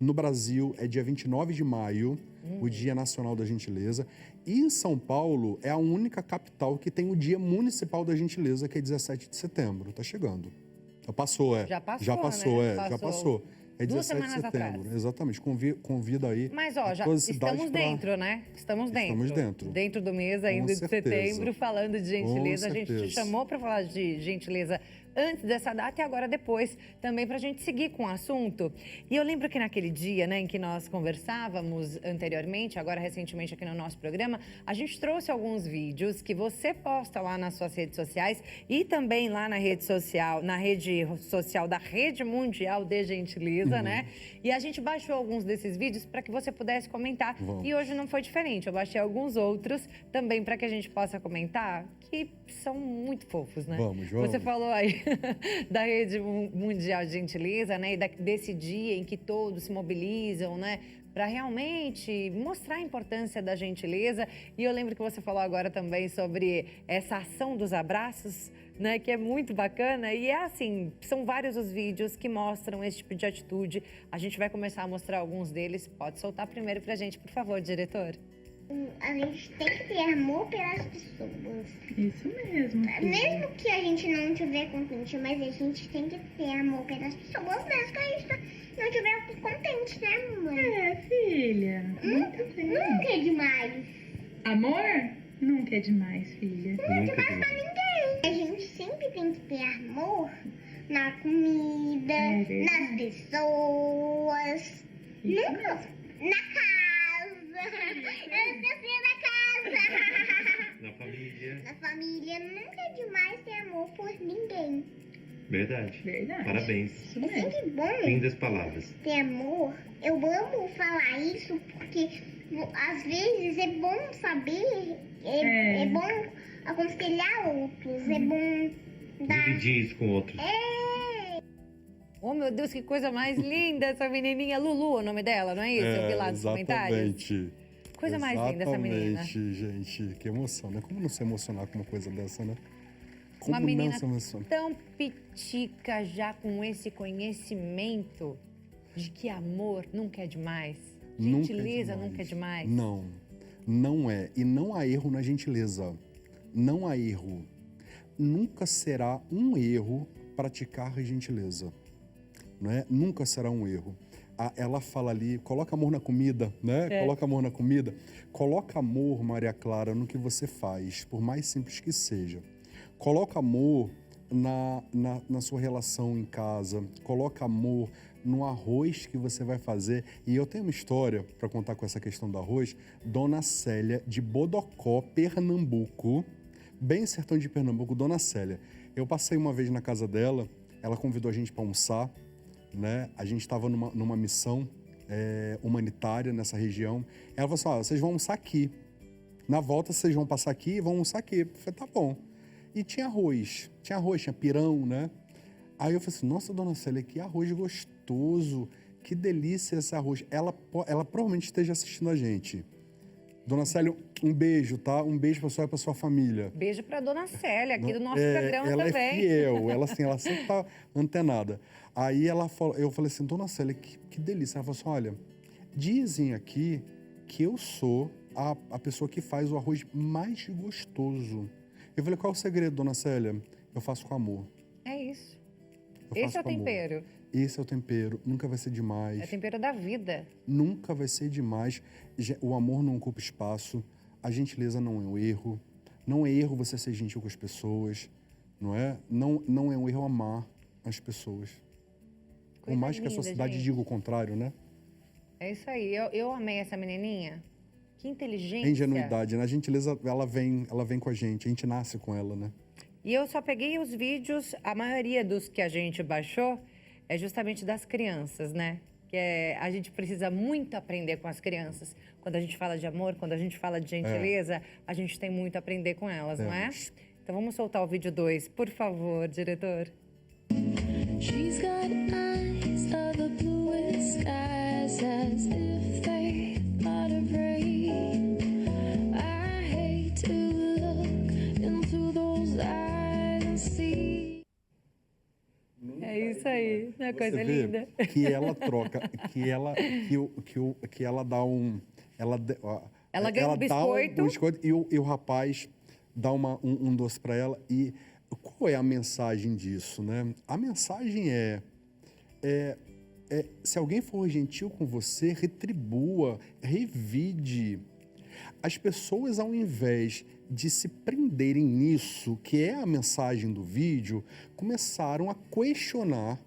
no Brasil, é dia 29 de maio, o Dia Nacional da Gentileza. E em São Paulo é a única capital que tem o Dia Municipal da Gentileza, que é 17 de setembro. Tá chegando. Já passou, Já passou, Já passou, né? Já passou. É 2 17 de semanas setembro. atrás. Exatamente. Convida aí. Mas, ó, já todas as cidades estamos dentro, né? Estamos dentro. Dentro do mês ainda de setembro, falando de gentileza. A gente te chamou para falar de gentileza antes dessa data e agora depois também para a gente seguir com o assunto. E eu lembro que naquele dia, né, em que nós conversávamos anteriormente, agora recentemente aqui no nosso programa, a gente trouxe alguns vídeos que você posta lá nas suas redes sociais e também lá na rede social da Rede Mundial de Gentileza, né? E a gente baixou alguns desses vídeos para que você pudesse comentar. Vamos. E hoje não foi diferente. Eu baixei alguns outros também para que a gente possa comentar, que são muito fofos, né? Vamos. Você falou aí da Rede Mundial de Gentileza, né? E desse dia em que todos se mobilizam, né? para realmente mostrar a importância da gentileza. E eu lembro que você falou agora também sobre essa ação dos abraços, né, que é muito bacana. E é assim, são vários os vídeos que mostram esse tipo de atitude. A gente vai começar a mostrar alguns deles. Pode soltar primeiro pra gente, por favor, diretor. A gente tem que ter amor pelas pessoas. Isso mesmo. Mesmo que a gente não tiver contente, mas a gente tem que ter amor pelas pessoas, mesmo que a gente não tiver contente, né, mamãe? É, filha. Muito bem. Nunca é demais. Amor? Nunca é demais, filha. Não é demais pra ninguém. A gente sempre tem que ter amor na comida, É verdade. nas pessoas, Isso nunca na casa. Eu esqueci da casa. Na família. Na família nunca é demais ter amor por ninguém. Verdade. Verdade. Parabéns. Isso É mesmo. sempre bom Lindas palavras. ter amor. Eu amo falar isso porque às vezes é bom saber, é bom aconselhar outros, é bom dar. Dividir isso com outros. Oh, meu Deus, que coisa mais linda essa menininha. Lulu, é o nome dela, não é isso? Eu vi lá nos comentários. Exatamente. Coisa mais linda essa menina. Exatamente, gente. Que emoção, né? Como não se emocionar com uma coisa dessa, né? Como Uma não menina se emocionar? tão pitica, já com esse conhecimento de que amor nunca é demais. Nunca Gentileza nunca é demais. Não, não é. E não há erro na gentileza. Não há erro. Nunca será um erro praticar a gentileza. Não é? Nunca será um erro. Ela fala ali, coloca amor na comida, né? Coloca amor na comida. Coloca amor, Maria Clara, no que você faz, por mais simples que seja. Coloca amor na sua relação em casa. Coloca amor no arroz que você vai fazer. E eu tenho uma história para contar com essa questão do arroz. Dona Célia, de Bodocó, Pernambuco. Bem sertão de Pernambuco, Dona Célia. Eu passei uma vez na casa dela, ela convidou a gente para almoçar, né? A gente estava numa missão humanitária nessa região. Ela falou assim, vocês vão almoçar aqui. Na volta, vocês vão passar aqui e vão almoçar aqui. Eu falei, tá bom. E tinha arroz, tinha pirão, né? Aí eu falei assim, nossa, Dona Célia, que arroz gostoso, que delícia esse arroz. Ela provavelmente esteja assistindo a gente. Dona Célia, um beijo, tá? Um beijo pra sua e pra sua família. Beijo pra Dona Célia, aqui do nosso programa ela também. É fiel, ela sempre tá antenada. Aí eu falei assim, Dona Célia, que delícia. Ela falou assim, olha, dizem aqui que eu sou a pessoa que faz o arroz mais gostoso. Eu falei, qual é o segredo, Dona Célia? Eu faço com amor. É isso. Eu Esse faço é o com amor. tempero. Esse é o tempero. Nunca vai ser demais. É o tempero da vida. Nunca vai ser demais. O amor não ocupa espaço. A gentileza não é um erro. Não é erro você ser gentil com as pessoas. Não é? Não é um erro amar as pessoas. Por Coisa mais que a linda, sociedade gente. diga o contrário, né? É isso aí. Eu amei essa menininha. Que inteligência. É ingenuidade, né? A gentileza, ela vem com a gente. A gente nasce com ela, né? E eu só peguei os vídeos, a maioria dos que a gente baixou é justamente das crianças, né? A gente precisa muito aprender com as crianças. Quando a gente fala de amor, quando a gente fala de gentileza, a gente tem muito a aprender com elas, não é? Temos. Então vamos soltar o vídeo 2, por favor, diretor. She's got eyes of the bluest skies as if they thought of rain. I hate to look into those eyes and see. É isso aí, não é coisa Você vê linda? que ela troca, que ela dá um... Ela ganha um biscoito. Um biscoito e o rapaz dá um doce para ela. E qual é a mensagem disso, né? A mensagem se alguém for gentil com você, retribua, revide. As pessoas, ao invés de se prenderem nisso, que é a mensagem do vídeo, começaram a questionar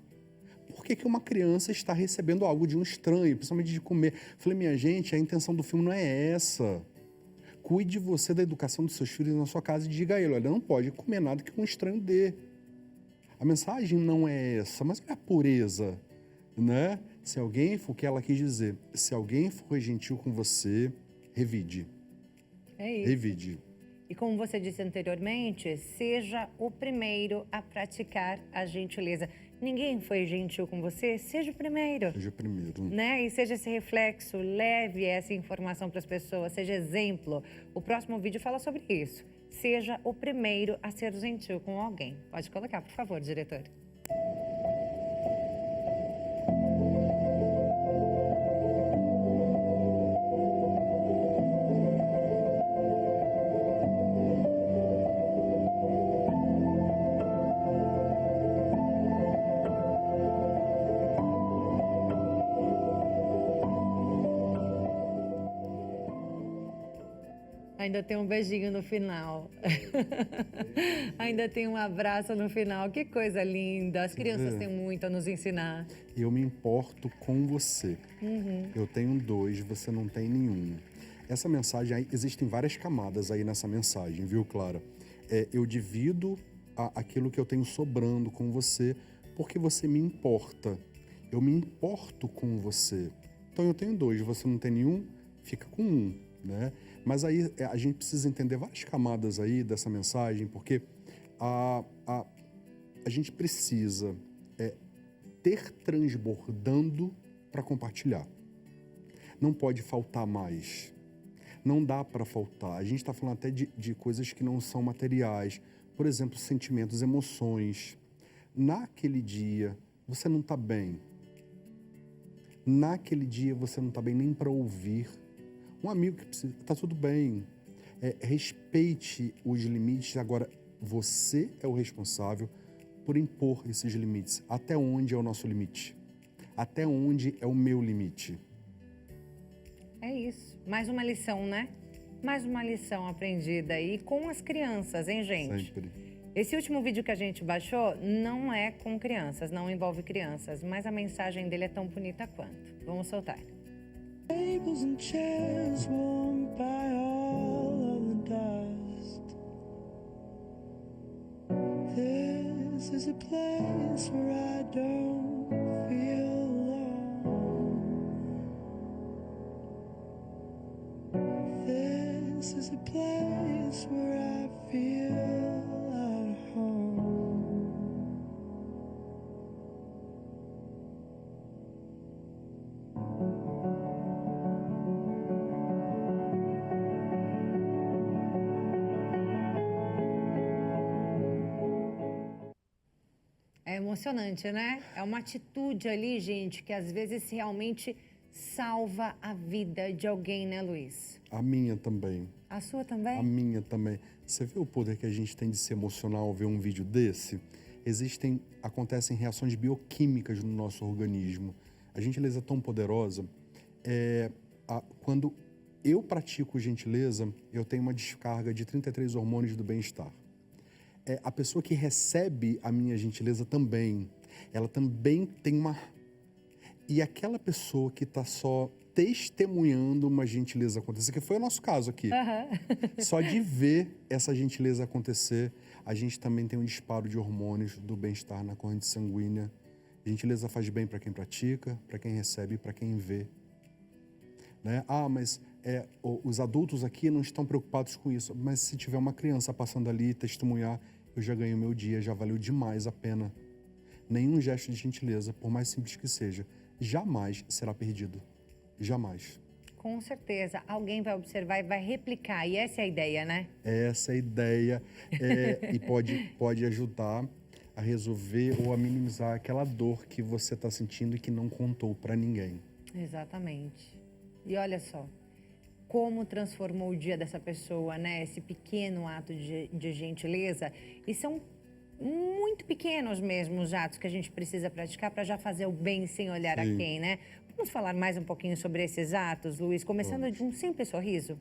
por que uma criança está recebendo algo de um estranho, principalmente de comer. Falei, minha gente, a intenção do filme não é essa. Cuide de você, da educação dos seus filhos na sua casa e diga a ele, olha, não pode comer nada que um estranho dê. A mensagem não é essa, mas é a pureza, né? Se alguém for, o que ela quis dizer, se alguém for gentil com você, revide. É isso. Revide. E como você disse anteriormente, seja o primeiro a praticar a gentileza. ninguém foi gentil com você, seja o primeiro. Seja primeiro. Né? E seja esse reflexo, leve essa informação para as pessoas, seja exemplo. O próximo vídeo fala sobre isso. Seja o primeiro a ser gentil com alguém. Pode colocar, por favor, diretor. Ainda tem um beijinho no final. Ainda tem um abraço no final. Que coisa linda. As crianças têm muito a nos ensinar. Eu me importo com você. Eu tenho 2, você não tem nenhum. Essa mensagem, aí, existem várias camadas aí nessa mensagem, viu, Clara? Eu divido aquilo que eu tenho sobrando com você porque você me importa. Eu me importo com você. Então eu tenho 2, você não tem nenhum, fica com 1, né? Mas aí a gente precisa entender várias camadas aí dessa mensagem, porque a gente precisa ter transbordando para compartilhar. Não pode faltar mais. Não dá para faltar. A gente está falando até de coisas que não são materiais. Por exemplo, sentimentos, emoções. Naquele dia, você não está bem. Naquele dia, você não está bem nem para ouvir. Um amigo que precisa, tá tudo bem. Respeite os limites. Agora, você é o responsável por impor esses limites. Até onde é o nosso limite? Até onde é o meu limite? É isso. Mais uma lição, né? Mais uma lição aprendida aí com as crianças, hein, gente? Sempre. Esse último vídeo que a gente baixou não é com crianças, não envolve crianças, mas a mensagem dele é tão bonita quanto. Vamos soltar. Tables and chairs warmed by all of the dust. This is a place where I don't feel alone. This is a place where I feel at home. É emocionante, né? É uma atitude ali, gente, que às vezes realmente salva a vida de alguém, né, Luiz? A minha também. A sua também? A minha também. Você vê o poder que a gente tem de ser emocional ao ver um vídeo desse? Acontecem reações bioquímicas no nosso organismo. A gentileza é tão poderosa. Quando eu pratico gentileza, eu tenho uma descarga de 33 hormônios do bem-estar. A pessoa que recebe a minha gentileza também, ela também tem uma... E aquela pessoa que está só testemunhando uma gentileza acontecer, que foi o nosso caso aqui. Só de ver essa gentileza acontecer, a gente também tem um disparo de hormônios do bem-estar na corrente sanguínea. Gentileza faz bem para quem pratica, para quem recebe e para quem vê. Né? Mas os adultos aqui não estão preocupados com isso. Mas se tiver uma criança passando ali e testemunhar, eu já ganhei o meu dia, já valeu demais a pena. Nenhum gesto de gentileza, por mais simples que seja, jamais será perdido. Jamais. Com certeza. Alguém vai observar e vai replicar. E essa é a ideia, né? Essa é a ideia. E pode ajudar a resolver ou a minimizar aquela dor que você está sentindo e que não contou para ninguém. Exatamente. E olha só, como transformou o dia dessa pessoa, né? Esse pequeno ato de gentileza. E são muito pequenos mesmo os atos que a gente precisa praticar para já fazer o bem sem olhar a quem, né? Vamos falar mais um pouquinho sobre esses atos, Luiz? Começando de um simples sorriso.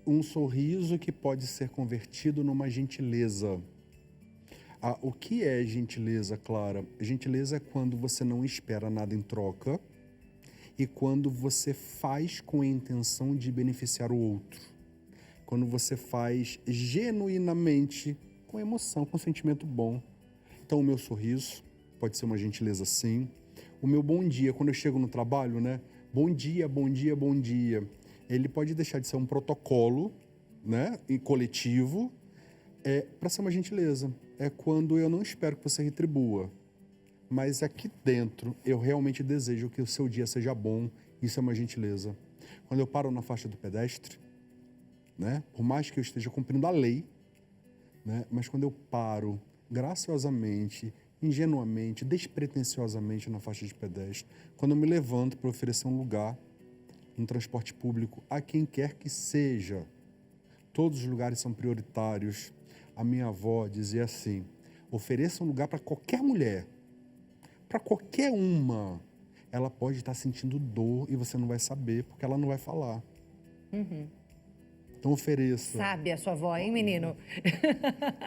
Um sorriso que pode ser convertido numa gentileza. O que é gentileza, Clara? Gentileza é quando você não espera nada em troca e quando você faz com a intenção de beneficiar o outro. Quando você faz genuinamente, com emoção, com sentimento bom. Então, o meu sorriso pode ser uma gentileza, sim. O meu bom dia, quando eu chego no trabalho, né? Bom dia, bom dia, bom dia. Ele pode deixar de ser um protocolo, né? E coletivo, para ser uma gentileza. É quando eu não espero que você retribua. mas aqui dentro eu realmente desejo que o seu dia seja bom. Isso é uma gentileza. Quando eu paro na faixa do pedestre, né, por mais que eu esteja cumprindo a lei, né, mas quando eu paro graciosamente, ingenuamente, despretensiosamente na faixa de pedestre, quando eu me levanto para oferecer um lugar no transporte público a quem quer que seja, todos os lugares são prioritários. A minha avó dizia assim: ofereça um lugar para qualquer mulher, para qualquer uma. Ela pode estar sentindo dor e você não vai saber, porque ela não vai falar. Então ofereça. Sábia a sua avó, hein, menino?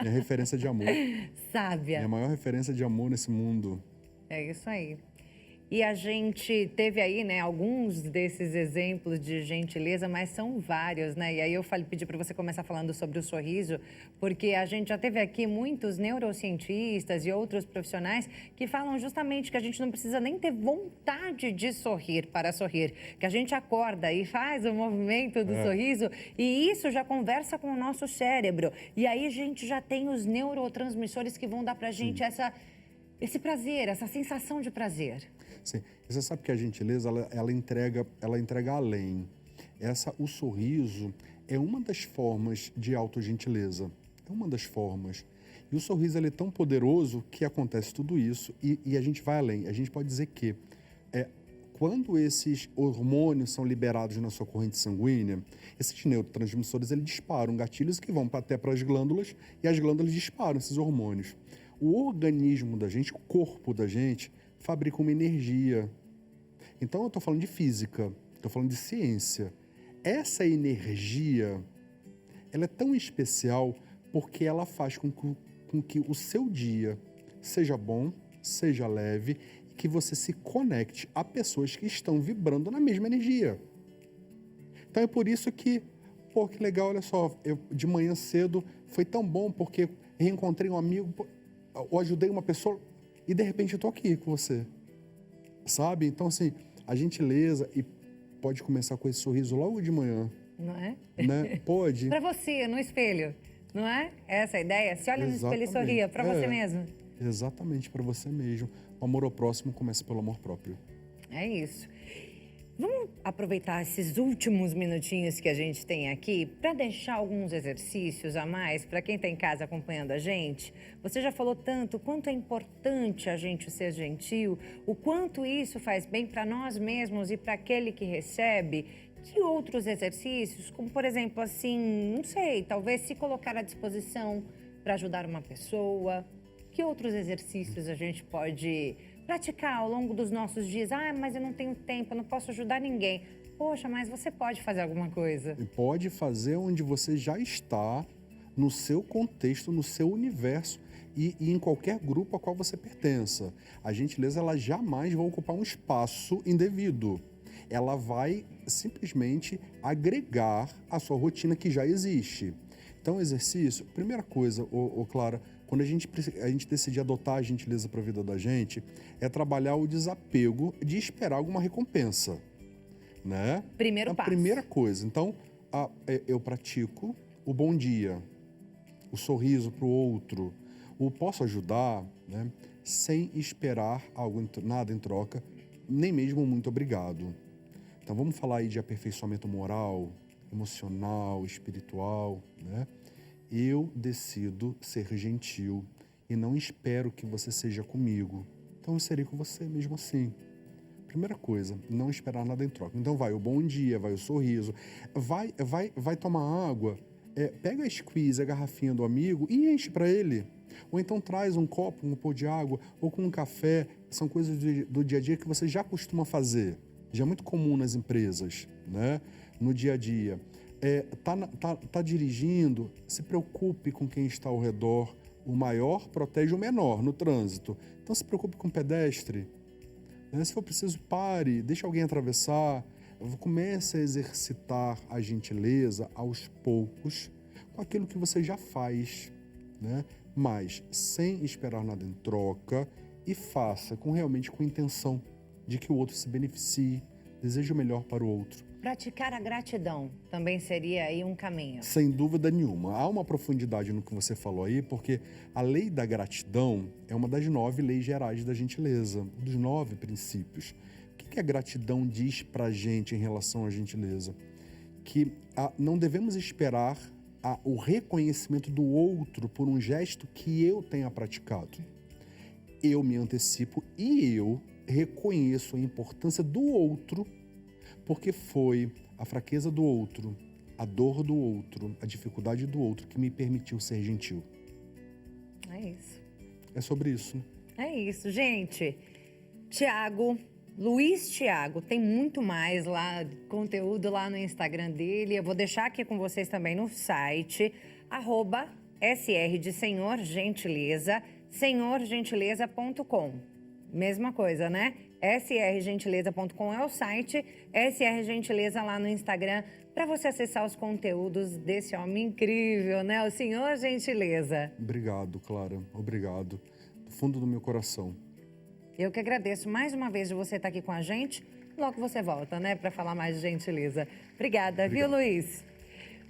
Minha referência de amor. Sábia. Minha maior referência de amor nesse mundo. É isso aí. E a gente teve aí, né, alguns desses exemplos de gentileza, mas são vários, né? E aí eu pedi para você começar falando sobre o sorriso, porque a gente já teve aqui muitos neurocientistas e outros profissionais que falam justamente que a gente não precisa nem ter vontade de sorrir para sorrir, que a gente acorda e faz o movimento do sorriso e isso já conversa com o nosso cérebro. E aí a gente já tem os neurotransmissores que vão dar pra gente esse prazer, essa sensação de prazer. Sim. Você sabe que a gentileza, ela entrega além. O sorriso é uma das formas de autogentileza. É uma das formas. E o sorriso, ele é tão poderoso que acontece tudo isso e a gente vai além. A gente pode dizer que quando esses hormônios são liberados na sua corrente sanguínea, esses neurotransmissores, eles disparam gatilhos que vão até para as glândulas e as glândulas disparam esses hormônios. O organismo da gente, o corpo da gente, fabrica uma energia. Então, eu estou falando de física, estou falando de ciência. Essa energia, ela é tão especial porque ela faz com que o seu dia seja bom, seja leve e que você se conecte a pessoas que estão vibrando na mesma energia. Então, é por isso que, que legal, olha só, eu de manhã cedo foi tão bom porque reencontrei um amigo, ou ajudei uma pessoa e de repente eu tô aqui com você, sabe? Então, assim, a gentileza e pode começar com esse sorriso logo de manhã. Não é? Né? Pode. Para você, no espelho, não é? Essa é a ideia? Se olha no espelho e sorria, para você mesmo. Exatamente, para você mesmo. O amor ao próximo começa pelo amor próprio. É isso. Vamos aproveitar esses últimos minutinhos que a gente tem aqui para deixar alguns exercícios a mais para quem está em casa acompanhando a gente. Você já falou tanto o quanto é importante a gente ser gentil, o quanto isso faz bem para nós mesmos e para aquele que recebe. Que outros exercícios, como por exemplo, assim, não sei, talvez se colocar à disposição para ajudar uma pessoa. Que outros exercícios a gente pode praticar ao longo dos nossos dias? Ah, mas eu não tenho tempo, eu não posso ajudar ninguém. Poxa, mas você pode fazer alguma coisa. E pode fazer onde você já está, no seu contexto, no seu universo e em qualquer grupo a qual você pertença. A gentileza, ela jamais vai ocupar um espaço indevido. Ela vai simplesmente agregar a sua rotina que já existe. Então, exercício, primeira coisa, Clara, quando a gente decidir adotar a gentileza para a vida da gente, é trabalhar o desapego de esperar alguma recompensa, né? Primeiro passo. A primeira coisa. Então, eu pratico o bom dia, o sorriso para o outro, o posso ajudar, né? Sem esperar nada em troca, nem mesmo muito obrigado. Então, vamos falar aí de aperfeiçoamento moral, emocional, espiritual, né? Eu decido ser gentil e não espero que você seja comigo. Então, eu serei com você mesmo assim. Primeira coisa, não esperar nada em troca. Então, vai o bom dia, vai o sorriso, vai tomar água, pega a squeeze, a garrafinha do amigo e enche para ele. Ou então traz um copo, um pô de água ou com um café. São coisas do dia a dia que você já costuma fazer. Já é muito comum nas empresas, né? No dia a dia. Tá dirigindo, se preocupe com quem está ao redor. O maior protege o menor no trânsito. Então se preocupe com o pedestre. Né? Se for preciso, pare, deixe alguém atravessar. Comece a exercitar a gentileza aos poucos com aquilo que você já faz, né? Mas sem esperar nada em troca e faça realmente com intenção de que o outro se beneficie, deseje o melhor para o outro. praticar a gratidão também seria aí um caminho. Sem dúvida nenhuma. Há uma profundidade no que você falou aí, porque a lei da gratidão é uma das 9 leis gerais da gentileza, dos 9 princípios. O que a gratidão diz pra gente em relação à gentileza? Que não devemos esperar o reconhecimento do outro por um gesto que eu tenha praticado. Eu me antecipo e eu reconheço a importância do outro, porque foi a fraqueza do outro, a dor do outro, a dificuldade do outro que me permitiu ser gentil. É isso. É sobre isso. É isso, gente. Luiz Thiago, tem muito mais lá, conteúdo lá no Instagram dele. Eu vou deixar aqui com vocês também no site, @SR de Senhor Gentileza, senhorgentileza.com. Mesma coisa, né? srgentileza.com é o site, SR Gentileza lá no Instagram, para você acessar os conteúdos desse homem incrível, né? O Senhor Gentileza. Obrigado, Clara. Obrigado. Do fundo do meu coração. Eu que agradeço mais uma vez de você estar aqui com a gente. Logo você volta, né, para falar mais de gentileza. Obrigada, viu, Luiz?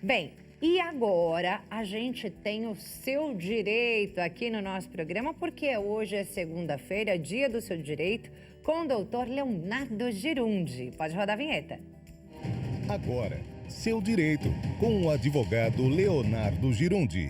Bem, e agora a gente tem o seu direito aqui no nosso programa, porque hoje é segunda-feira, dia do seu direito, com o doutor Leonardo Girundi. Pode rodar a vinheta. Agora, seu direito, com o advogado Leonardo Girundi.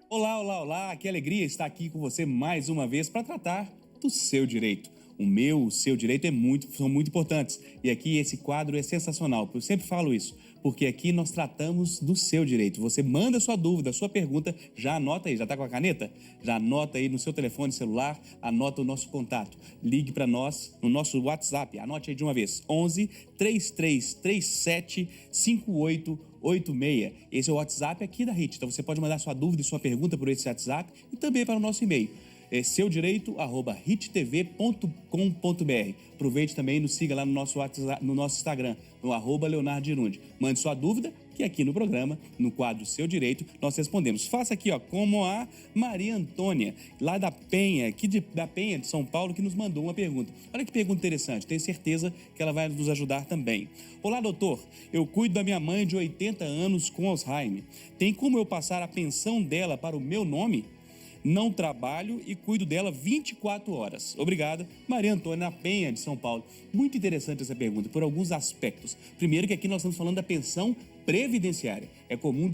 Olá, olá, olá, que alegria estar aqui com você mais uma vez para tratar do seu direito. O meu, o seu direito são muito importantes. E aqui esse quadro é sensacional. Eu sempre falo isso, porque aqui nós tratamos do seu direito. Você manda sua dúvida, sua pergunta, já anota aí, já está com a caneta? Já anota aí no seu telefone celular, anota o nosso contato. Ligue para nós no nosso WhatsApp, anote aí de uma vez, 11 3337 5886. Esse é o WhatsApp aqui da HIT. Então você pode mandar sua dúvida e sua pergunta por esse WhatsApp e também para o nosso e-mail. seudireito@hittv.com.br. Aproveite também e nos siga lá no nosso WhatsApp, no nosso Instagram, no @Leonardo Girundi. Mande sua dúvida, que aqui no programa, no quadro Seu Direito, nós respondemos. Faça aqui, ó, como a Maria Antônia, lá da Penha, da Penha de São Paulo, que nos mandou uma pergunta. Olha que pergunta interessante, tenho certeza que ela vai nos ajudar também. Olá, doutor, eu cuido da minha mãe de 80 anos com Alzheimer. Tem como eu passar a pensão dela para o meu nome? Não trabalho e cuido dela 24 horas. Obrigada, Maria Antônia, na Penha de São Paulo. Muito interessante essa pergunta, por alguns aspectos. Primeiro que aqui nós estamos falando da pensão previdenciária. É comum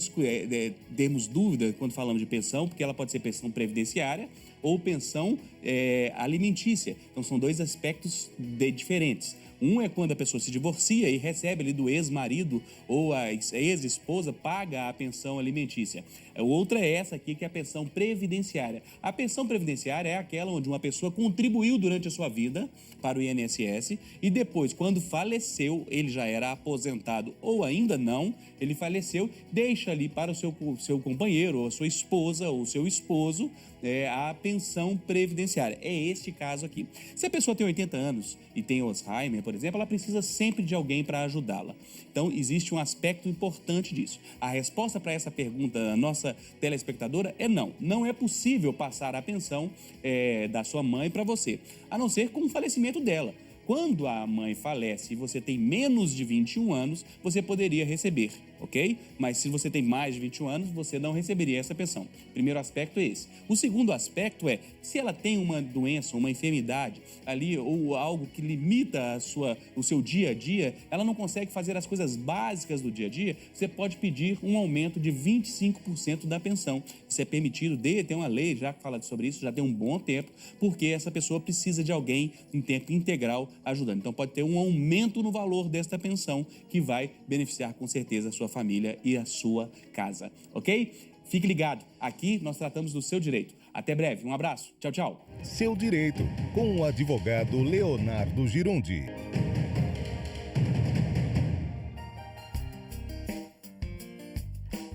termos dúvida quando falamos de pensão, porque ela pode ser pensão previdenciária ou pensão alimentícia. Então são dois aspectos diferentes. Um é quando a pessoa se divorcia e recebe ali do ex-marido ou a ex-esposa paga a pensão alimentícia. A outra é essa aqui, que é a pensão previdenciária. A pensão previdenciária é aquela onde uma pessoa contribuiu durante a sua vida para o INSS e depois, quando faleceu, ele já era aposentado ou ainda não, ele faleceu, deixa ali para o seu companheiro ou a sua esposa ou seu esposo a pensão previdenciária. É este caso aqui. Se a pessoa tem 80 anos e tem Alzheimer, por exemplo, ela precisa sempre de alguém para ajudá-la. Então, existe um aspecto importante disso. A resposta para essa pergunta da nossa telespectadora é não. Não é possível passar a pensão da sua mãe para você, a não ser com o falecimento dela. Quando a mãe falece e você tem menos de 21 anos, você poderia receber, ok? Mas se você tem mais de 21 anos, você não receberia essa pensão. Primeiro aspecto é esse. O segundo aspecto é, se ela tem uma doença, uma enfermidade ali, ou algo que limita o seu dia a dia, ela não consegue fazer as coisas básicas do dia a dia, você pode pedir um aumento de 25% da pensão. Isso é permitido, tem uma lei já que fala sobre isso, já tem um bom tempo, porque essa pessoa precisa de alguém em tempo integral ajudando. Então pode ter um aumento no valor desta pensão que vai beneficiar com certeza a sua família e a sua casa, ok? Fique ligado, aqui nós tratamos do seu direito. Até breve, um abraço, tchau, tchau. Seu direito, com o advogado Leonardo Girundi.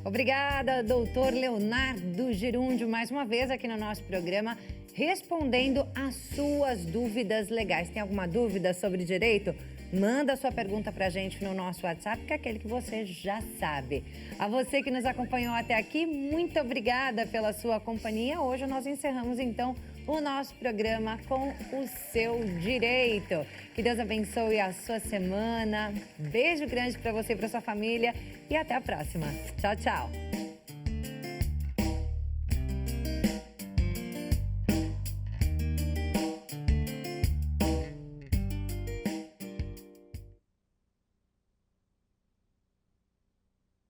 Obrigada, doutor Leonardo Girundi, mais uma vez aqui no nosso programa, respondendo às suas dúvidas legais. Tem alguma dúvida sobre direito? Manda sua pergunta pra gente no nosso WhatsApp, que é aquele que você já sabe. A você que nos acompanhou até aqui, muito obrigada pela sua companhia. Hoje nós encerramos, então, o nosso programa com o seu direito. Que Deus abençoe a sua semana. Beijo grande para você e para sua família e até a próxima. Tchau, tchau.